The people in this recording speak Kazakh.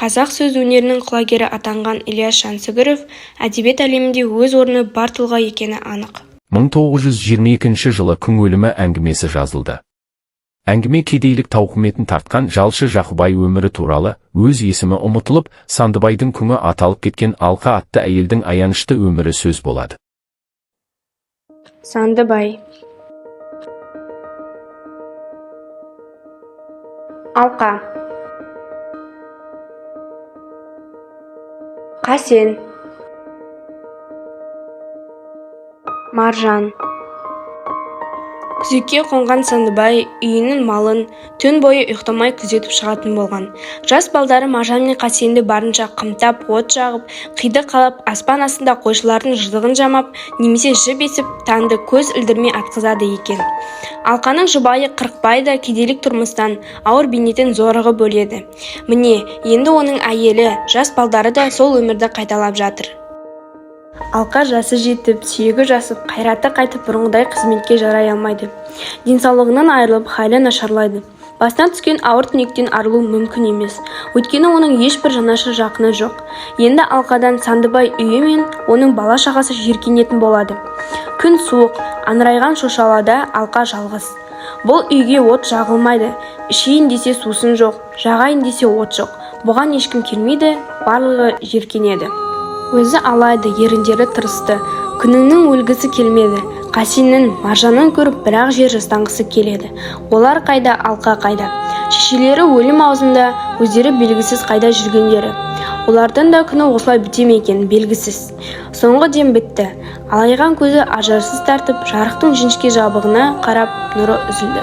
Қазақ сөз өнерінің құлагері атанған Ілияс Жансүгіров әдебиет әлемінде өз орны бар тұлға екені анық. 1922 жылы күң өлімі әңгімесі жазылды. Әңгіме кедейлік тауқыметін тартқан жалшы Жақыбай өмірі туралы, өз есімі ұмытылып, Сандыбайдың күңі аталып кеткен Алқа атты әйелдің аянышты өмірі сөз болады. Сандыбай. Алқа. Қасен. Маржан. Күзекке қонған Сандыбай үйінің малын түн бойы ұйықтамай күзетіп шығатын болған. Жас балдары Маржан мен Қасенді барынша қымтап, от жағып, қиды қалап, аспан астында қойшылардың жызығын жамап, немесе жіп есіп, таңды көз ілдірмей атқызады екен. Алқаның жұбайы Қырықбай да кедейлік тұрмыстан ауыр бейнетін зорығы бөледі. Міне, енді оның әйелі, жас балдары да сол өмірді қайталап жатыр. Алқа жасы жетіп, сүйегі жасып, қайраты қайтып бұрынғыдай қызметке жарай алмайды. Денсаулығынан айырылып, халі нашарлайды. Басынан түскен ауыр түнектен арылу мүмкін емес. Өйткені оның ешбір жанашыр жақыны жоқ. Енді Алқадан Сандыбай үйі мен оның бала-шағасы жиіркенетін болады. Күн суық, аңырайған шошалада Алқа жалғыз. Бұл үйге от жағылмайды. Ішейін десе сусын жоқ, жағайын десе от жоқ. Бұған ешкім келмейді, барлығы жиіркенеді. Өзі алайды, еріндері тырысты. Күнінің өлгісі келмеді. Қасеннің, Маржанын көріп бірақ жер жастанғысы келеді. Олар қайда, Алқа қайда? Шешелері өлім аузында, өздері белгісіз қайда жүргендері. Олардың да күні осылай біте ме екен, белгісіз. Соңғы дем бітті. Алайған көзі ажарсыз тартып, жарықтың жіңішке жабығына қарап, нұры үзілді.